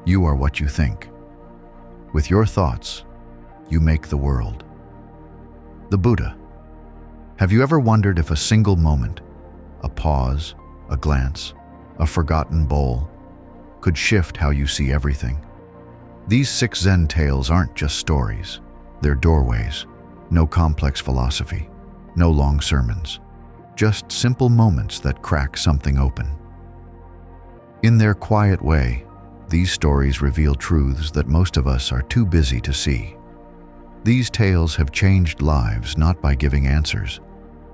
You are what you think. With your thoughts, you make the world. The Buddha. Have you ever wondered if a single moment, a pause, a glance, a forgotten bowl, could shift how you see everything? These 6 Zen tales aren't just stories. They're doorways. No complex philosophy. No long sermons. Just simple moments that crack something open. In their quiet way, these stories reveal truths that most of us are too busy to see. These tales have changed lives not by giving answers,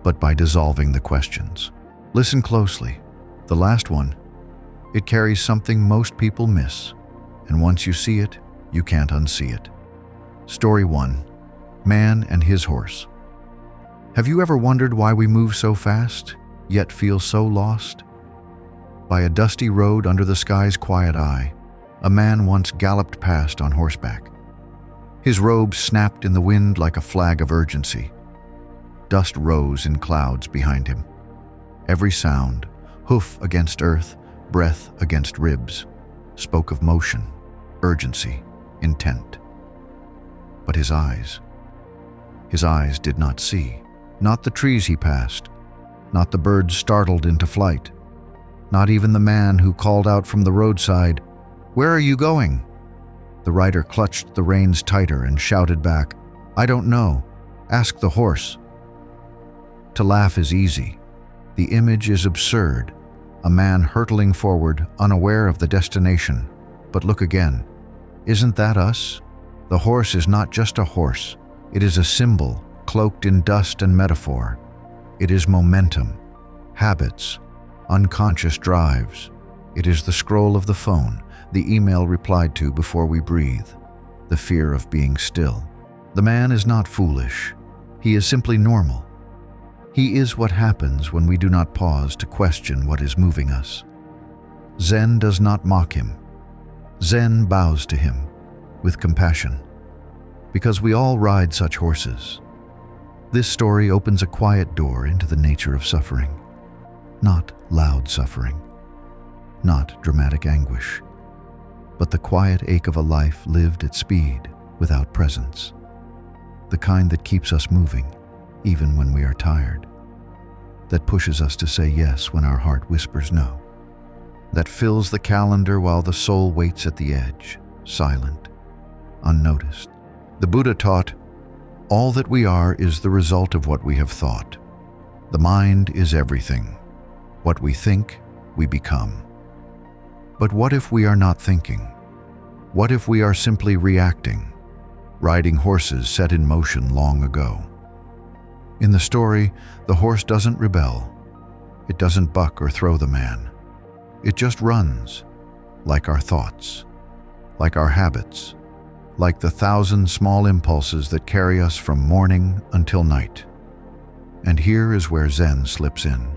but by dissolving the questions. Listen closely. The last one, it carries something most people miss, and once you see it, you can't unsee it. Story 1. Man and His Horse. Have you ever wondered why we move so fast, yet feel so lost? By a dusty road under the sky's quiet eye, a man once galloped past on horseback. His robe snapped in the wind like a flag of urgency. Dust rose in clouds behind him. Every sound, hoof against earth, breath against ribs, spoke of motion, urgency, intent. But his eyes did not see. Not the trees he passed, not the birds startled into flight, not even the man who called out from the roadside, "Where are you going?" The rider clutched the reins tighter and shouted back, "I don't know. Ask the horse." To laugh is easy. The image is absurd. A man hurtling forward, unaware of the destination. But look again. Isn't that us? The horse is not just a horse. It is a symbol, cloaked in dust and metaphor. It is momentum, habits, unconscious drives. It is the scroll of the phone, the email replied to before we breathe, the fear of being still. The man is not foolish. He is simply normal. He is what happens when we do not pause to question what is moving us. Zen does not mock him. Zen bows to him with compassion, because we all ride such horses. This story opens a quiet door into the nature of suffering. Not loud suffering, not dramatic anguish, but the quiet ache of a life lived at speed without presence. The kind that keeps us moving, even when we are tired. That pushes us to say yes when our heart whispers no. That fills the calendar while the soul waits at the edge, silent, unnoticed. The Buddha taught, all that we are is the result of what we have thought. The mind is everything. What we think, we become. But what if we are not thinking? What if we are simply reacting, riding horses set in motion long ago? In the story, the horse doesn't rebel. It doesn't buck or throw the man. It just runs, like our thoughts, like our habits, like the 1,000 small impulses that carry us from morning until night. And here is where Zen slips in,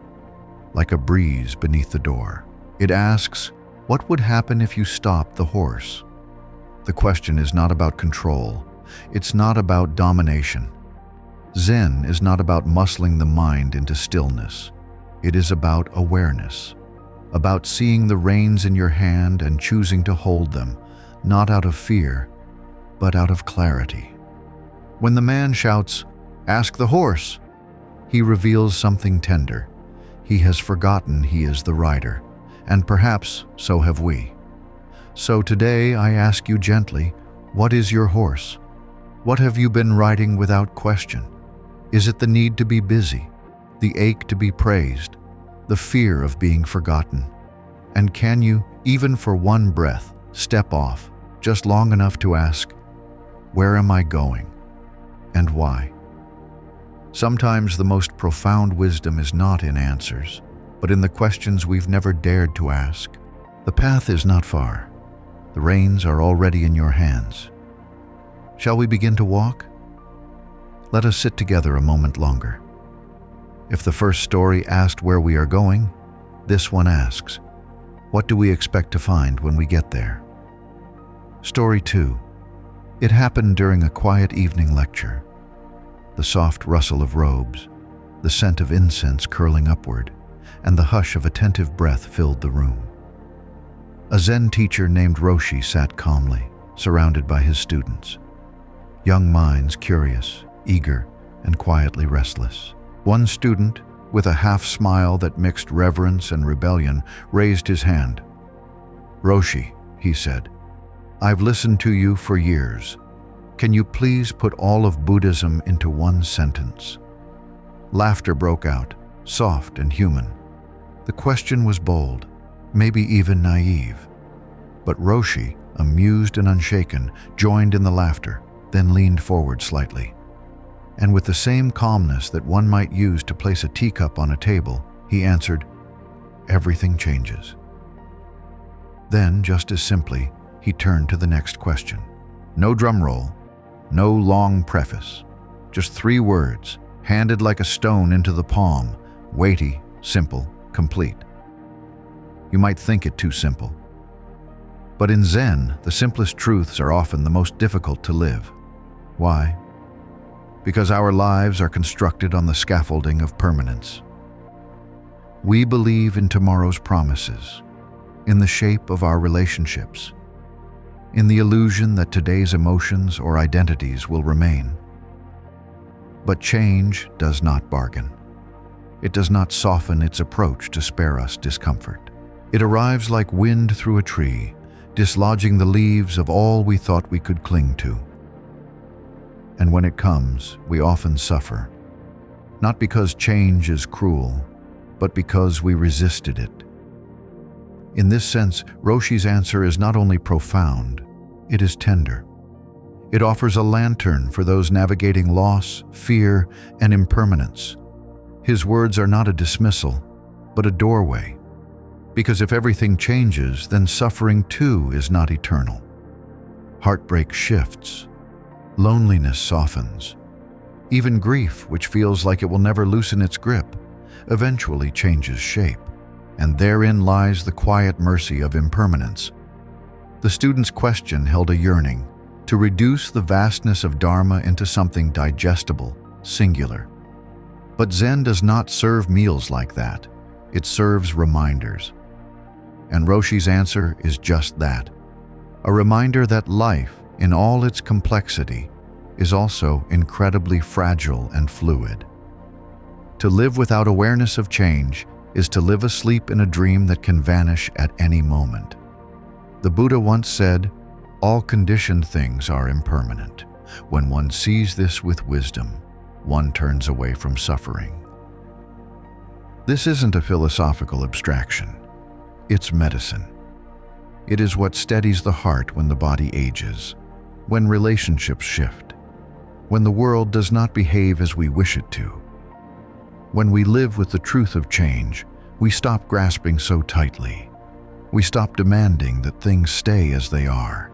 like a breeze beneath the door. It asks, what would happen if you stopped the horse? The question is not about control. It's not about domination. Zen is not about muscling the mind into stillness. It is about awareness, about seeing the reins in your hand and choosing to hold them, not out of fear, but out of clarity. When the man shouts, "Ask the horse," he reveals something tender. He has forgotten he is the rider, and perhaps so have we. So today I ask you gently, what is your horse? What have you been riding without question? Is it the need to be busy, the ache to be praised, the fear of being forgotten? And can you, even for one breath, step off, just long enough to ask, where am I going, and why? Sometimes the most profound wisdom is not in answers, but in the questions we've never dared to ask. The path is not far. The reins are already in your hands. Shall we begin to walk? Let us sit together a moment longer. If the first story asked where we are going, this one asks, what do we expect to find when we get there? Story 2. It happened during a quiet evening lecture. The soft rustle of robes, the scent of incense curling upward, and the hush of attentive breath filled the room. A Zen teacher named Roshi sat calmly, surrounded by his students. Young minds curious, eager, and quietly restless. One student, with a half-smile that mixed reverence and rebellion, raised his hand. "Roshi," he said, "I've listened to you for years. Can you please put all of Buddhism into one sentence?" Laughter broke out, soft and human. The question was bold, maybe even naive. But Roshi, amused and unshaken, joined in the laughter, then leaned forward slightly. And with the same calmness that one might use to place a teacup on a table, he answered, "Everything changes." Then, just as simply, he turned to the next question. No drum roll, no long preface, just 3 words, handed like a stone into the palm, weighty, simple, complete. You might think it too simple. But in Zen, the simplest truths are often the most difficult to live. Why? Because our lives are constructed on the scaffolding of permanence. We believe in tomorrow's promises, in the shape of our relationships, in the illusion that today's emotions or identities will remain. But change does not bargain. It does not soften its approach to spare us discomfort. It arrives like wind through a tree, dislodging the leaves of all we thought we could cling to. And when it comes, we often suffer, not because change is cruel, but because we resisted it. In this sense, Roshi's answer is not only profound, it is tender. It offers a lantern for those navigating loss, fear, and impermanence. His words are not a dismissal, but a doorway. Because if everything changes, then suffering too is not eternal. Heartbreak shifts. Loneliness softens. Even grief, which feels like it will never loosen its grip, eventually changes shape. And therein lies the quiet mercy of impermanence. The student's question held a yearning to reduce the vastness of Dharma into something digestible, singular. But Zen does not serve meals like that. It serves reminders. And Roshi's answer is just that. A reminder that life, in all its complexity, is also incredibly fragile and fluid. To live without awareness of change is to live asleep in a dream that can vanish at any moment. The Buddha once said, "All conditioned things are impermanent. When one sees this with wisdom, one turns away from suffering." This isn't a philosophical abstraction. It's medicine. It is what steadies the heart when the body ages, when relationships shift, when the world does not behave as we wish it to. When we live with the truth of change, we stop grasping so tightly. We stop demanding that things stay as they are.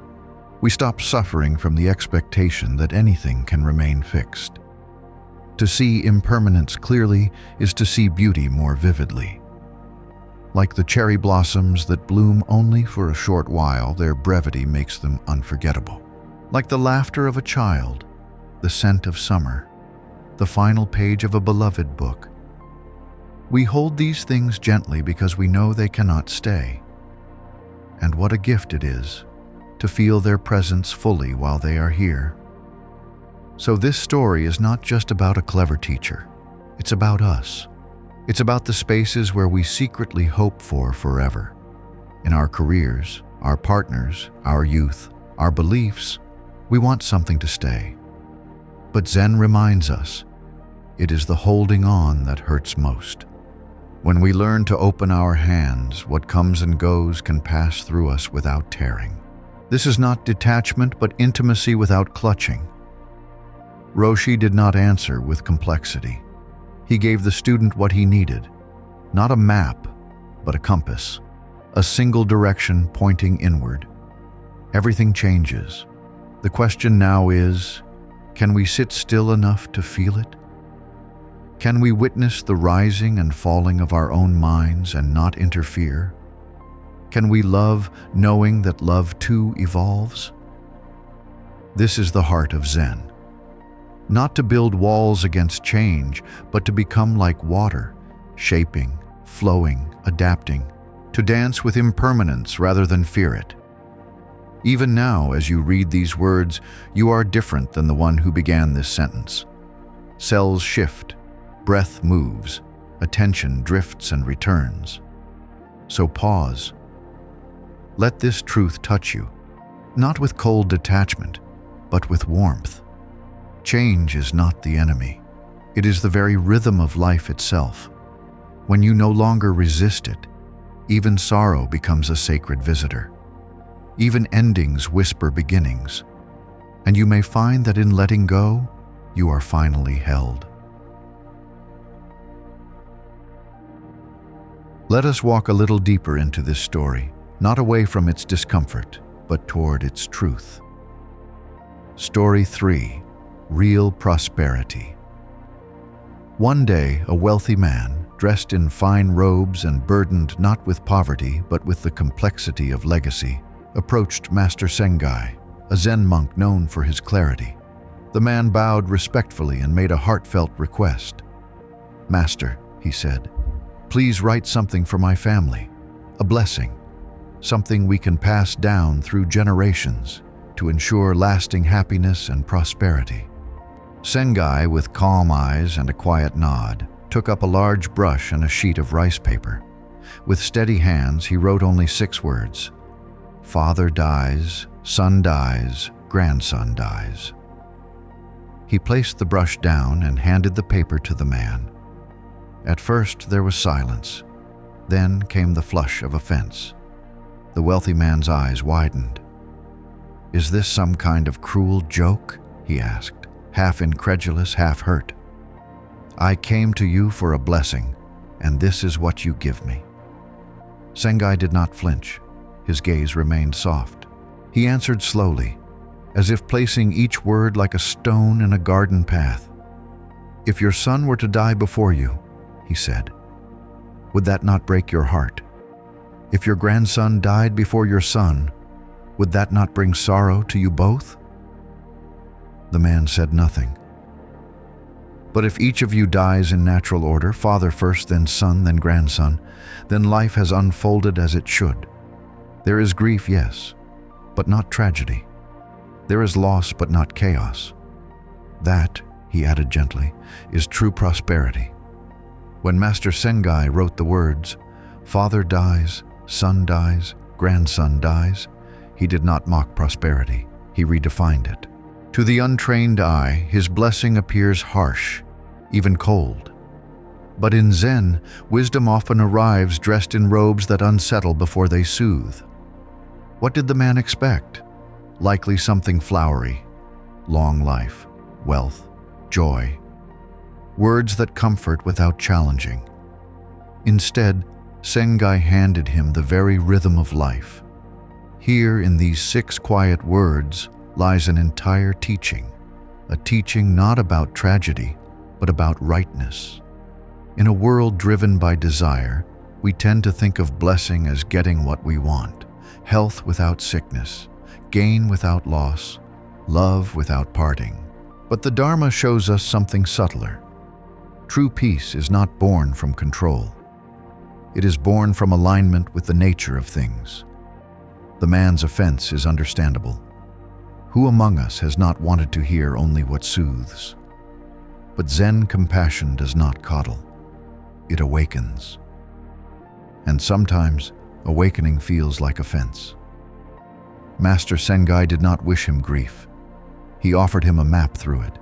We stop suffering from the expectation that anything can remain fixed. To see impermanence clearly is to see beauty more vividly. Like the cherry blossoms that bloom only for a short while, their brevity makes them unforgettable. Like the laughter of a child, the scent of summer, the final page of a beloved book. We hold these things gently because we know they cannot stay. And what a gift it is to feel their presence fully while they are here. So this story is not just about a clever teacher. It's about us. It's about the spaces where we secretly hope for forever. In our careers, our partners, our youth, our beliefs, we want something to stay. But Zen reminds us, it is the holding on that hurts most. When we learn to open our hands, what comes and goes can pass through us without tearing. This is not detachment, but intimacy without clutching. Roshi did not answer with complexity. He gave the student what he needed, not a map, but a compass, a single direction pointing inward. Everything changes. The question now is, can we sit still enough to feel it? Can we witness the rising and falling of our own minds and not interfere? Can we love knowing that love too evolves? This is the heart of Zen. Not to build walls against change, but to become like water, shaping, flowing, adapting, to dance with impermanence rather than fear it. Even now, as you read these words, you are different than the one who began this sentence. Cells shift, breath moves, attention drifts and returns. So pause. Let this truth touch you, not with cold detachment, but with warmth. Change is not the enemy. It is the very rhythm of life itself. When you no longer resist it, even sorrow becomes a sacred visitor. Even endings whisper beginnings, and you may find that in letting go, you are finally held. Let us walk a little deeper into this story, not away from its discomfort, but toward its truth. Story 3: Real Prosperity. One day, a wealthy man, dressed in fine robes and burdened not with poverty but with the complexity of legacy, approached Master Sengai, a Zen monk known for his clarity. The man bowed respectfully and made a heartfelt request. "Master," he said, "please write something for my family, a blessing, something we can pass down through generations to ensure lasting happiness and prosperity." Sengai, with calm eyes and a quiet nod, took up a large brush and a sheet of rice paper. With steady hands, he wrote only 6 words: "Father dies, son dies, grandson dies." He placed the brush down and handed the paper to the man. At first there was silence. Then came the flush of offense. The wealthy man's eyes widened. "Is this some kind of cruel joke?" he asked, half incredulous, half hurt. "I came to you for a blessing, and this is what you give me." Sengai did not flinch. His gaze remained soft. He answered slowly, as if placing each word like a stone in a garden path. "If your son were to die before you," he said, "would that not break your heart? If your grandson died before your son, would that not bring sorrow to you both?" The man said nothing. "But if each of you dies in natural order, father first, then son, then grandson, then life has unfolded as it should. There is grief, yes, but not tragedy. There is loss, but not chaos. That," he added gently, "is true prosperity." When Master Sengai wrote the words, "Father dies, son dies, grandson dies," he did not mock prosperity. He redefined it. To the untrained eye, his blessing appears harsh, even cold. But in Zen, wisdom often arrives dressed in robes that unsettle before they soothe. What did the man expect? Likely something flowery: long life, wealth, joy. Words that comfort without challenging. Instead, Sengai handed him the very rhythm of life. Here, in these 6 quiet words, lies an entire teaching, a teaching not about tragedy, but about rightness. In a world driven by desire, we tend to think of blessing as getting what we want: health without sickness, gain without loss, love without parting. But the Dharma shows us something subtler. True peace is not born from control. It is born from alignment with the nature of things. The man's offense is understandable. Who among us has not wanted to hear only what soothes? But Zen compassion does not coddle. It awakens. And sometimes, awakening feels like offense. Master Sengai did not wish him grief. He offered him a map through it.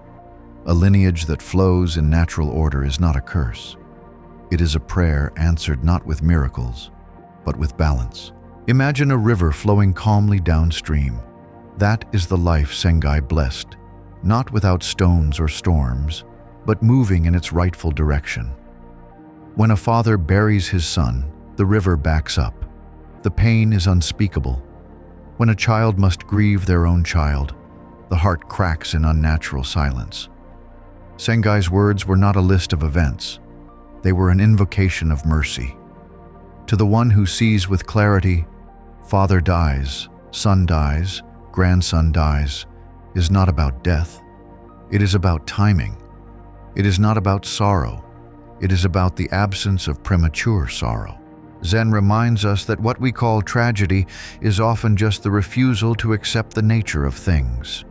A lineage that flows in natural order is not a curse. It is a prayer answered not with miracles, but with balance. Imagine a river flowing calmly downstream. That is the life Sengai blessed, not without stones or storms, but moving in its rightful direction. When a father buries his son, the river backs up. The pain is unspeakable. When a child must grieve their own child, the heart cracks in unnatural silence. Sengai's words were not a list of events. They were an invocation of mercy. To the one who sees with clarity, father dies, son dies, grandson dies, is not about death. It is about timing. It is not about sorrow. It is about the absence of premature sorrow. Zen reminds us that what we call tragedy is often just the refusal to accept the nature of things,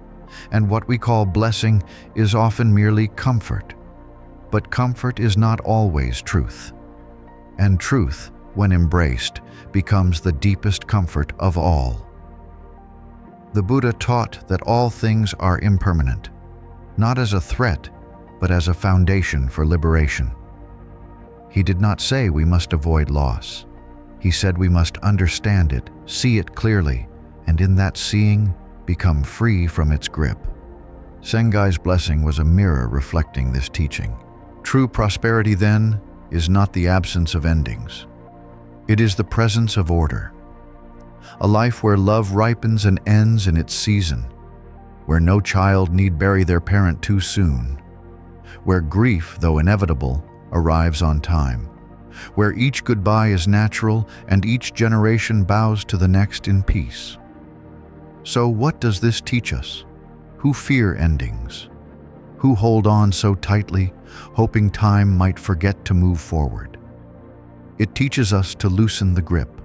and what we call blessing is often merely comfort. But comfort is not always truth, and truth, when embraced, becomes the deepest comfort of all. The Buddha taught that all things are impermanent, not as a threat, but as a foundation for liberation. He did not say we must avoid loss. He said we must understand it, see it clearly, and in that seeing, become free from its grip. Sengai's blessing was a mirror reflecting this teaching. True prosperity, then, is not the absence of endings. It is the presence of order. A life where love ripens and ends in its season, where no child need bury their parent too soon, where grief, though inevitable, arrives on time, where each goodbye is natural and each generation bows to the next in peace. So what does this teach us? Who fear endings? Who hold on so tightly, hoping time might forget to move forward? It teaches us to loosen the grip,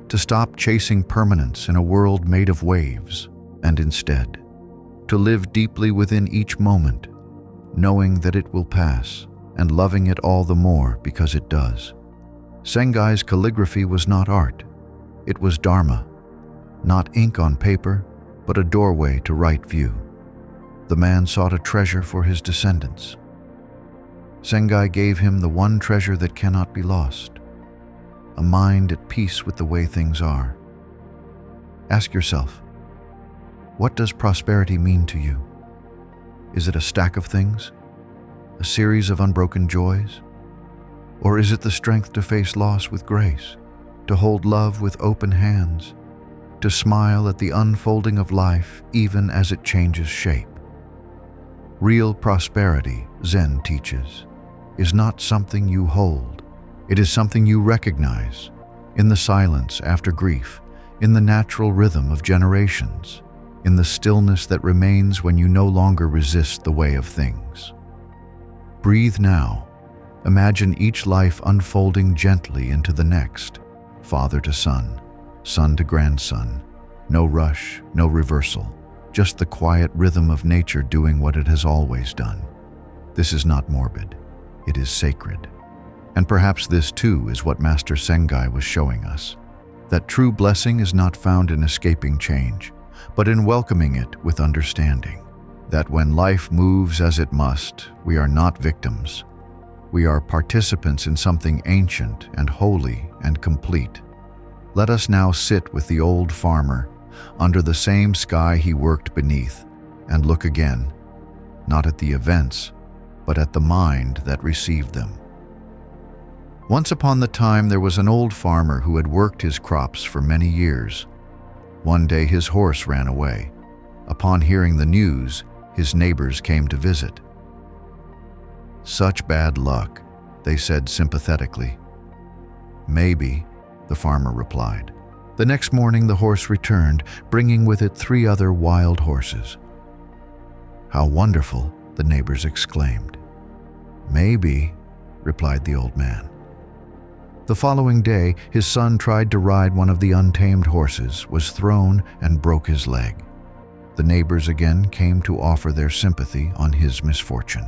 to stop chasing permanence in a world made of waves, and instead, to live deeply within each moment, knowing that it will pass, and loving it all the more because it does. Sengai's calligraphy was not art, it was dharma, not ink on paper, but a doorway to right view. The man sought a treasure for his descendants. Sengai gave him the one treasure that cannot be lost, a mind at peace with the way things are. Ask yourself, what does prosperity mean to you? Is it a stack of things? A series of unbroken joys? Or is it the strength to face loss with grace, to hold love with open hands, to smile at the unfolding of life even as it changes shape? Real prosperity, Zen teaches, is not something you hold. It is something you recognize in the silence after grief, in the natural rhythm of generations, in the stillness that remains when you no longer resist the way of things. Breathe now. Imagine each life unfolding gently into the next, father to son, son to grandson. No rush, no reversal, just the quiet rhythm of nature doing what it has always done. This is not morbid, it is sacred. And perhaps this too is what Master Sengai was showing us, that true blessing is not found in escaping change, but in welcoming it with understanding. That when life moves as it must, we are not victims. We are participants in something ancient and holy and complete. Let us now sit with the old farmer, under the same sky he worked beneath, and look again, not at the events, but at the mind that received them. Once upon the time there was an old farmer who had worked his crops for many years. One day his horse ran away. Upon hearing the news, his neighbors came to visit. "Such bad luck," they said sympathetically. "Maybe," the farmer replied. The next morning the horse returned, bringing with it 3 other wild horses. "How wonderful," the neighbors exclaimed. "Maybe," replied the old man. The following day, his son tried to ride one of the untamed horses, was thrown, and broke his leg. The neighbors again came to offer their sympathy on his misfortune.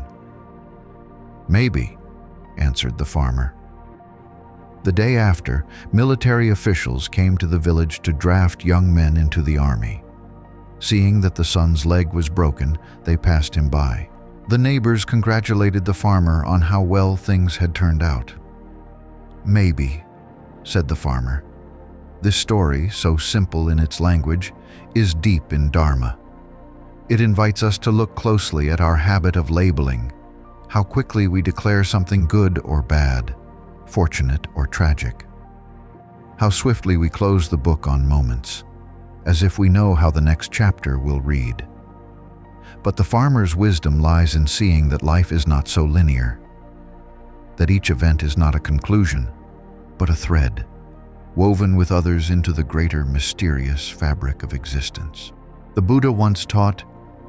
"Maybe," answered the farmer. The day after, military officials came to the village to draft young men into the army. Seeing that the son's leg was broken, they passed him by. The neighbors congratulated the farmer on how well things had turned out. "Maybe," said the farmer. This story, so simple in its language, is deep in Dharma. It invites us to look closely at our habit of labeling, how quickly we declare something good or bad, fortunate or tragic. How swiftly we close the book on moments, as if we know how the next chapter will read. But the farmer's wisdom lies in seeing that life is not so linear, that each event is not a conclusion, but a thread, woven with others into the greater mysterious fabric of existence. The Buddha once taught,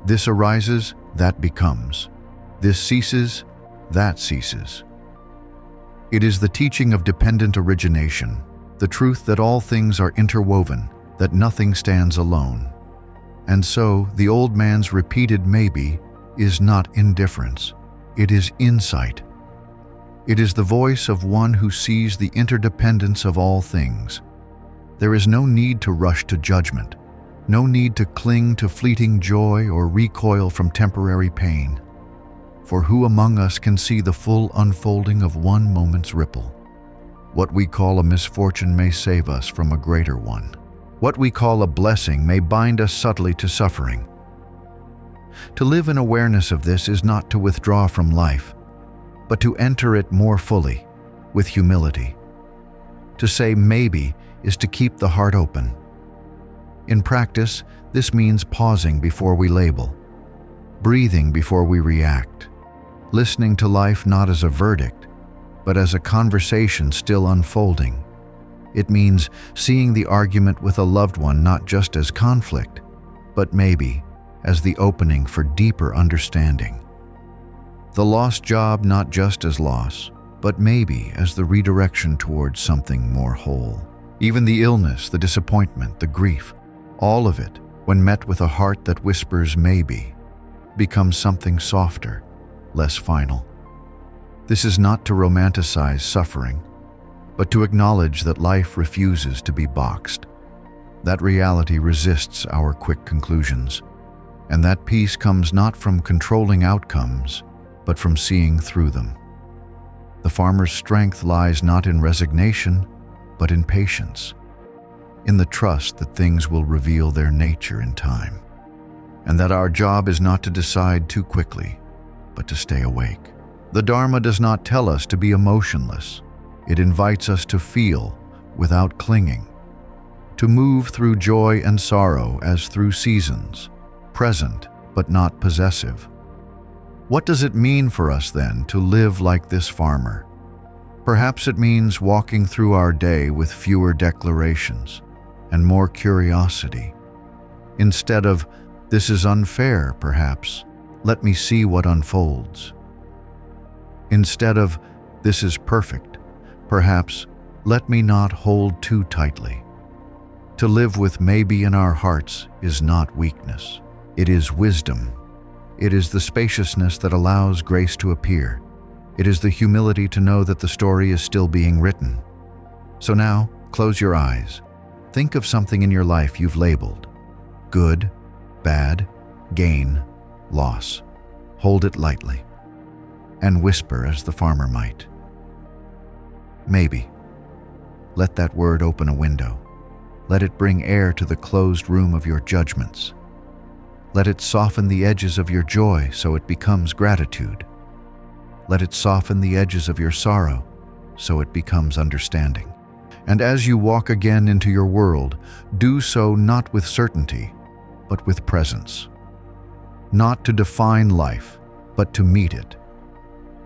"This arises, that becomes. This ceases, that ceases." It is the teaching of dependent origination, the truth that all things are interwoven, that nothing stands alone. And so, the old man's repeated maybe is not indifference, it is insight. It is the voice of one who sees the interdependence of all things. There is no need to rush to judgment, no need to cling to fleeting joy or recoil from temporary pain. For who among us can see the full unfolding of one moment's ripple? What we call a misfortune may save us from a greater one. What we call a blessing may bind us subtly to suffering. To live in awareness of this is not to withdraw from life, but to enter it more fully, with humility. To say maybe is to keep the heart open. In practice, this means pausing before we label, breathing before we react, listening to life not as a verdict, but as a conversation still unfolding. It means seeing the argument with a loved one not just as conflict, but maybe as the opening for deeper understanding. The lost job not just as loss, but maybe as the redirection towards something more whole. Even the illness, the disappointment, the grief, all of it, when met with a heart that whispers maybe, becomes something softer, less final. This is not to romanticize suffering, but to acknowledge that life refuses to be boxed. That reality resists our quick conclusions, and that peace comes not from controlling outcomes, but from seeing through them. The farmer's strength lies not in resignation, but in patience, in the trust that things will reveal their nature in time, and that our job is not to decide too quickly, but to stay awake. The Dharma does not tell us to be emotionless. It invites us to feel without clinging, to move through joy and sorrow as through seasons, present but not possessive. What does it mean for us then to live like this farmer? Perhaps it means walking through our day with fewer declarations and more curiosity. Instead of, "This is unfair," perhaps, "Let me see what unfolds." Instead of, "This is perfect," perhaps, "Let me not hold too tightly." To live with maybe in our hearts is not weakness. It is wisdom. It is the spaciousness that allows grace to appear. It is the humility to know that the story is still being written. So now, close your eyes. Think of something in your life you've labeled: good, bad, gain, loss. Hold it lightly, and whisper as the farmer might. Maybe. Let that word open a window. Let it bring air to the closed room of your judgments. Let it soften the edges of your joy so it becomes gratitude. Let it soften the edges of your sorrow so it becomes understanding. And as you walk again into your world, do so not with certainty, but with presence. Not to define life, but to meet it.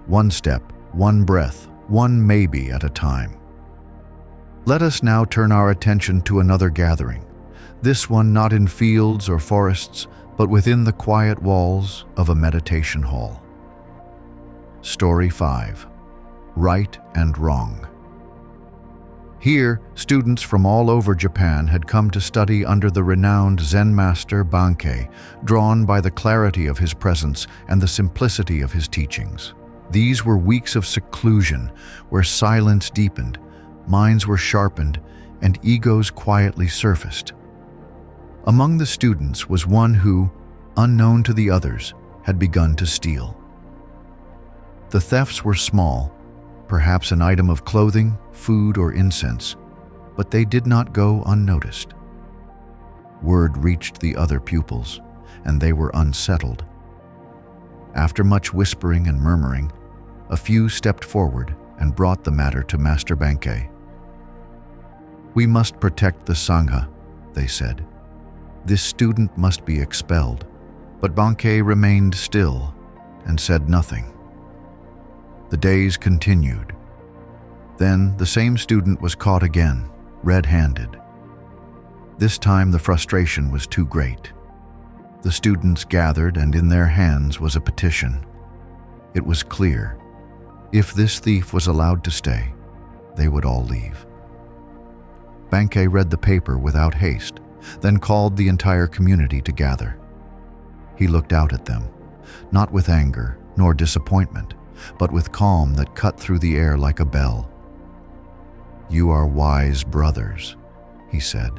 One step, one breath, one maybe at a time. Let us now turn our attention to another gathering, this one not in fields or forests, but within the quiet walls of a meditation hall. Story 5. Right and Wrong. Here, students from all over Japan had come to study under the renowned Zen master Bankei, drawn by the clarity of his presence and the simplicity of his teachings. These were weeks of seclusion, where silence deepened, minds were sharpened, and egos quietly surfaced. Among the students was one who, unknown to the others, had begun to steal. The thefts were small, perhaps an item of clothing, food, or incense, but they did not go unnoticed. Word reached the other pupils, and they were unsettled. After much whispering and murmuring, a few stepped forward and brought the matter to Master Bankei. "We must protect the Sangha," they said. "This student must be expelled." But Bankei remained still and said nothing. The days continued. Then the same student was caught again, red-handed. This time the frustration was too great. The students gathered, and in their hands was a petition. It was clear. If this thief was allowed to stay, they would all leave. Bankei read the paper without haste, then called the entire community to gather. He looked out at them, not with anger nor disappointment, but with calm that cut through the air like a bell. "You are wise brothers," he said.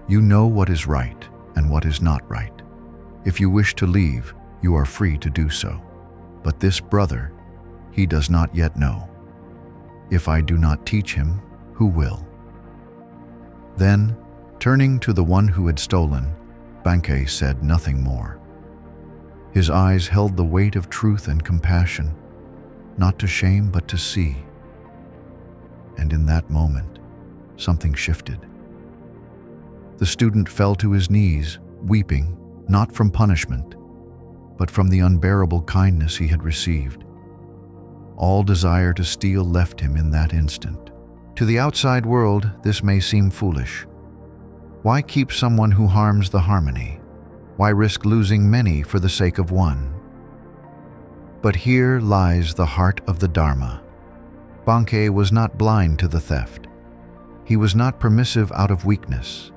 "You know what is right and what is not right. If you wish to leave, you are free to do so. But this brother, he does not yet know. If I do not teach him, who will?" Then, turning to the one who had stolen, Bankei said nothing more. His eyes held the weight of truth and compassion, not to shame but to see. And in that moment, something shifted. The student fell to his knees, weeping, not from punishment, but from the unbearable kindness he had received. All desire to steal left him in that instant. To the outside world, this may seem foolish. Why keep someone who harms the harmony? Why risk losing many for the sake of one? But here lies the heart of the Dharma. Bankei was not blind to the theft. He was not permissive out of weakness.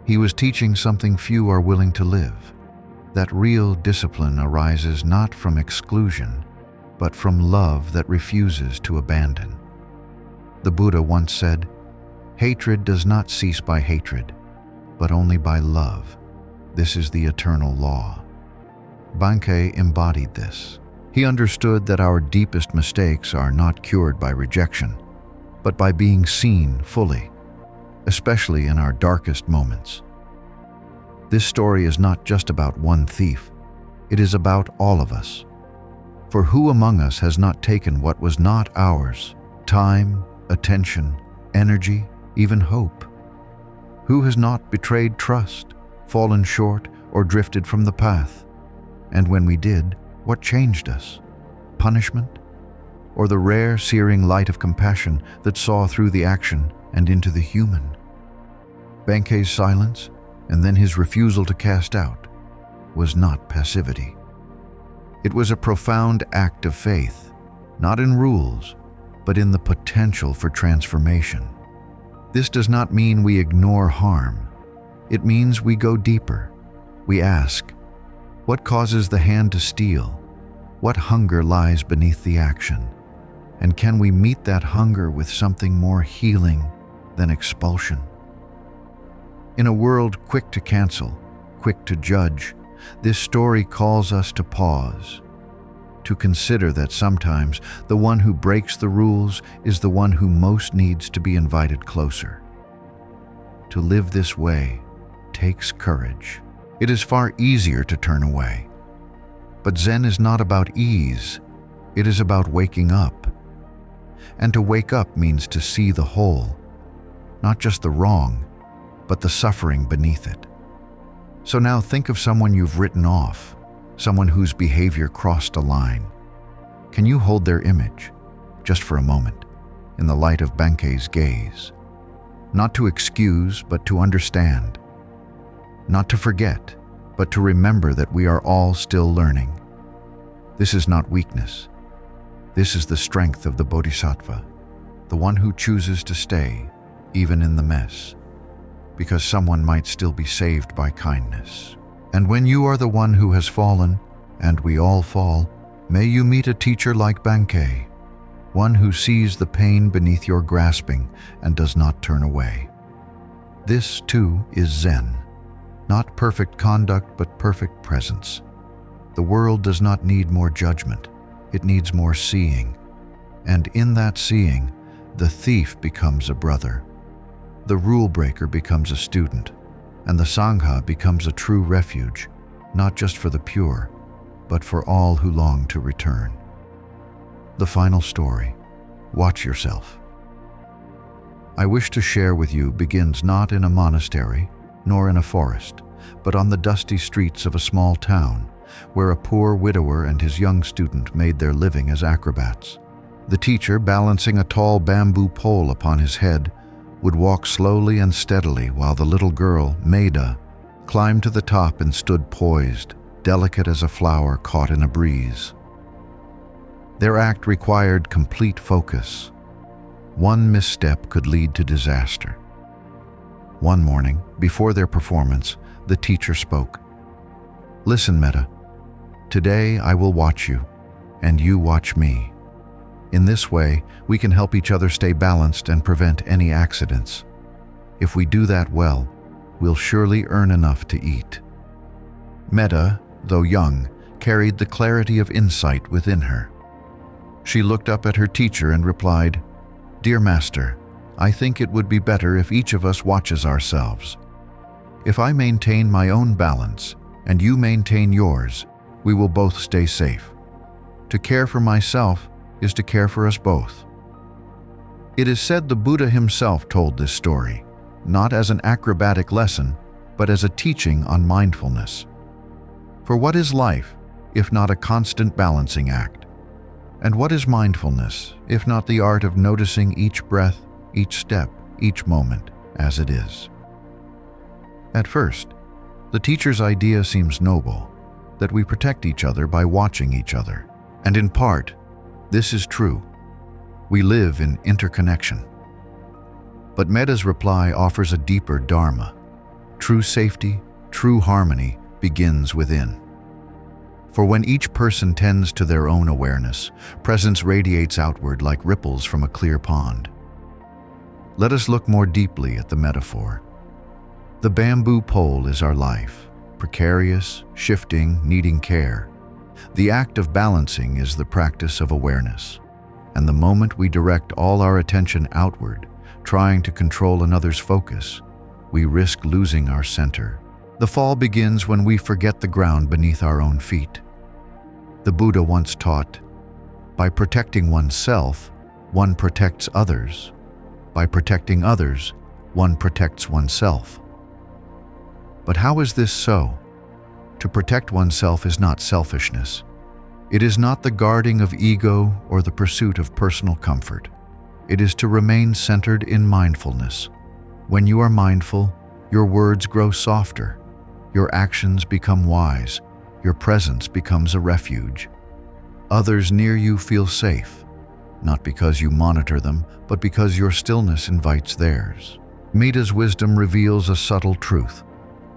He was teaching something few are willing to live, that real discipline arises not from exclusion, but from love that refuses to abandon. The Buddha once said, "Hatred does not cease by hatred, but only by love. This is the eternal law." Bankei embodied this. He understood that our deepest mistakes are not cured by rejection, but by being seen fully, especially in our darkest moments. This story is not just about one thief. It is about all of us. For who among us has not taken what was not ours, time, attention, energy, even hope? Who has not betrayed trust, fallen short, or drifted from the path? And when we did, what changed us? Punishment? Or the rare, searing light of compassion that saw through the action and into the human? Bankei's silence, and then his refusal to cast out, was not passivity. It was a profound act of faith, not in rules, but in the potential for transformation. This does not mean we ignore harm. It means we go deeper. We ask, what causes the hand to steal? What hunger lies beneath the action? And can we meet that hunger with something more healing than expulsion? In a world quick to cancel, quick to judge, this story calls us to pause, to consider that sometimes the one who breaks the rules is the one who most needs to be invited closer. To live this way takes courage. It is far easier to turn away. But Zen is not about ease, it is about waking up. And to wake up means to see the whole, not just the wrong, but the suffering beneath it. So now think of someone you've written off, someone whose behavior crossed a line. Can you hold their image, just for a moment, in the light of Bankei's gaze? Not to excuse, but to understand. Not to forget, but to remember that we are all still learning. This is not weakness. This is the strength of the Bodhisattva, the one who chooses to stay, even in the mess, because someone might still be saved by kindness. And when you are the one who has fallen, and we all fall, may you meet a teacher like Bankei, one who sees the pain beneath your grasping and does not turn away. This, too, is Zen. Not perfect conduct, but perfect presence. The world does not need more judgment. It needs more seeing. And in that seeing, the thief becomes a brother. The rule breaker becomes a student, and the Sangha becomes a true refuge, not just for the pure, but for all who long to return. The final story. Watch yourself. I wish to share with you begins not in a monastery, nor in a forest, but on the dusty streets of a small town, where a poor widower and his young student made their living as acrobats. The teacher, balancing a tall bamboo pole upon his head, would walk slowly and steadily while the little girl, Maida, climbed to the top and stood poised, delicate as a flower caught in a breeze. Their act required complete focus. One misstep could lead to disaster. One morning, before their performance, the teacher spoke. "Listen, Metta. Today I will watch you, and you watch me. In this way, we can help each other stay balanced and prevent any accidents. If we do that well, we'll surely earn enough to eat." Metta, though young, carried the clarity of insight within her. She looked up at her teacher and replied, "Dear Master, I think it would be better if each of us watches ourselves. If I maintain my own balance and you maintain yours, we will both stay safe. To care for myself is to care for us both." It is said the Buddha himself told this story, not as an acrobatic lesson, but as a teaching on mindfulness. For what is life, if not a constant balancing act? And what is mindfulness, if not the art of noticing each breath, each step, each moment as it is? At first, the teacher's idea seems noble, that we protect each other by watching each other. And in part, this is true. We live in interconnection. But Metta's reply offers a deeper dharma. True safety, true harmony begins within. For when each person tends to their own awareness, presence radiates outward like ripples from a clear pond. Let us look more deeply at the metaphor. The bamboo pole is our life, precarious, shifting, needing care. The act of balancing is the practice of awareness. And the moment we direct all our attention outward, trying to control another's focus, we risk losing our center. The fall begins when we forget the ground beneath our own feet. The Buddha once taught, by protecting oneself, one protects others. By protecting others, one protects oneself. But how is this so? To protect oneself is not selfishness. It is not the guarding of ego or the pursuit of personal comfort. It is to remain centered in mindfulness. When you are mindful, your words grow softer, your actions become wise, your presence becomes a refuge. Others near you feel safe, not because you monitor them, but because your stillness invites theirs. Metta's wisdom reveals a subtle truth,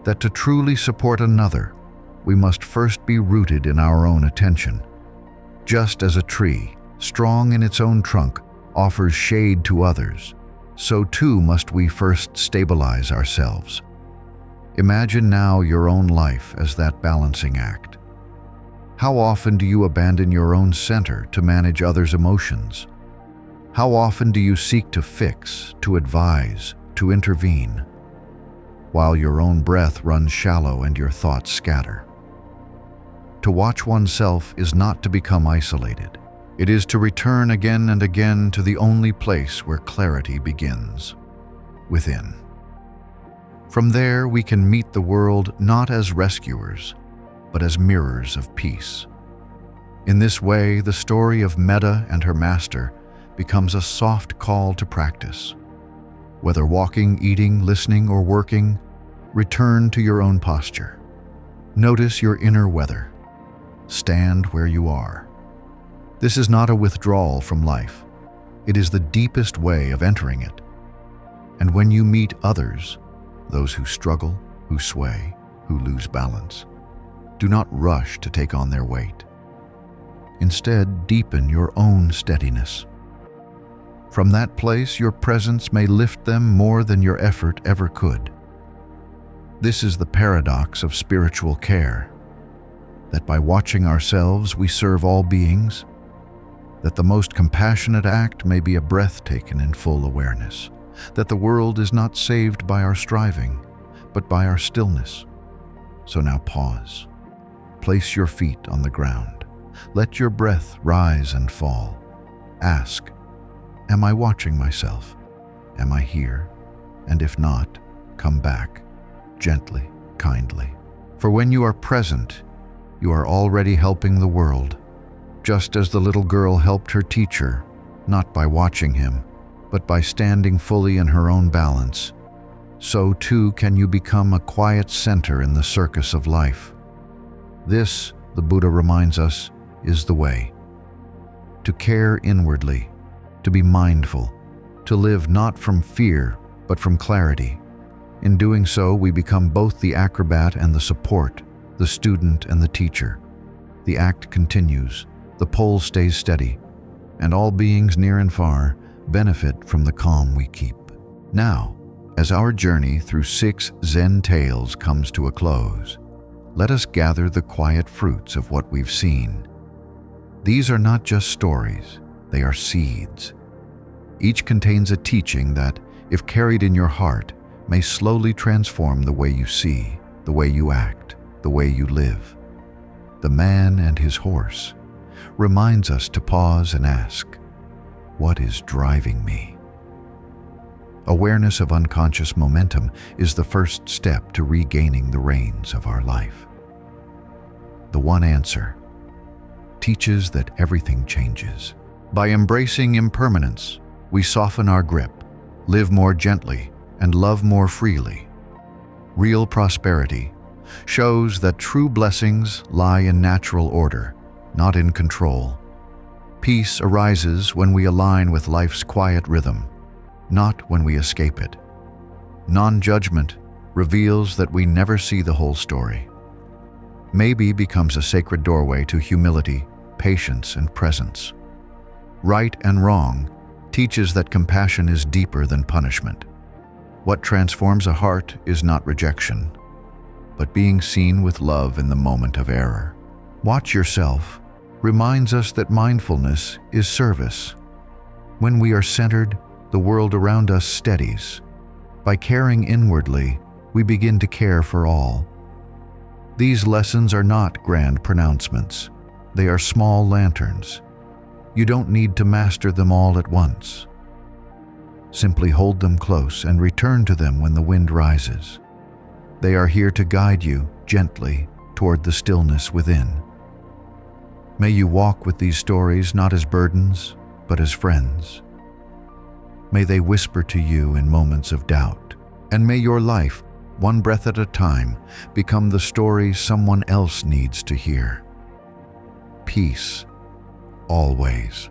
that to truly support another, we must first be rooted in our own attention. Just as a tree, strong in its own trunk, offers shade to others, so too must we first stabilize ourselves. Imagine now your own life as that balancing act. How often do you abandon your own center to manage others' emotions? How often do you seek to fix, to advise, to intervene, while your own breath runs shallow and your thoughts scatter? To watch oneself is not to become isolated. It is to return again and again to the only place where clarity begins, within. From there, we can meet the world not as rescuers, but as mirrors of peace. In this way, the story of Metta and her master becomes a soft call to practice. Whether walking, eating, listening, or working, return to your own posture. Notice your inner weather. Stand where you are. This is not a withdrawal from life. It is the deepest way of entering it. And when you meet others, those who struggle, who sway, who lose balance, do not rush to take on their weight. Instead, deepen your own steadiness. From that place, your presence may lift them more than your effort ever could. This is the paradox of spiritual care, that by watching ourselves we serve all beings, that the most compassionate act may be a breath taken in full awareness, that the world is not saved by our striving, but by our stillness. So now pause. Place your feet on the ground. Let your breath rise and fall. Ask, am I watching myself? Am I here? And if not, come back, gently, kindly. For when you are present, you are already helping the world, just as the little girl helped her teacher, not by watching him, but by standing fully in her own balance. So too can you become a quiet center in the circus of life. This, the Buddha reminds us, is the way. to care inwardly, to be mindful, to live not from fear, but from clarity. In doing so, we become both the acrobat and the support, the student and the teacher. The act continues, the pole stays steady, and all beings near and far benefit from the calm we keep. Now, as our journey through 6 Zen tales comes to a close, let us gather the quiet fruits of what we've seen. These are not just stories, they are seeds. Each contains a teaching that, if carried in your heart, may slowly transform the way you see, the way you act, the way you live. The Man and His Horse reminds us to pause and ask, what is driving me? Awareness of unconscious momentum is the first step to regaining the reins of our life. The One Answer teaches that everything changes. By embracing impermanence, we soften our grip, live more gently, and love more freely. Real prosperity shows that true blessings lie in natural order, not in control. Peace arises when we align with life's quiet rhythm, not when we escape it. Non-judgment reveals that we never see the whole story. Maybe becomes a sacred doorway to humility, patience, and presence. Right and wrong teaches that compassion is deeper than punishment. What transforms a heart is not rejection, but being seen with love in the moment of error. Watch Yourself reminds us that mindfulness is service. When we are centered, the world around us steadies. By caring inwardly, we begin to care for all. These lessons are not grand pronouncements. They are small lanterns. You don't need to master them all at once. Simply hold them close and return to them when the wind rises. They are here to guide you gently toward the stillness within. May you walk with these stories not as burdens, but as friends. May they whisper to you in moments of doubt, and may your life, one breath at a time, become the story someone else needs to hear. Peace, always.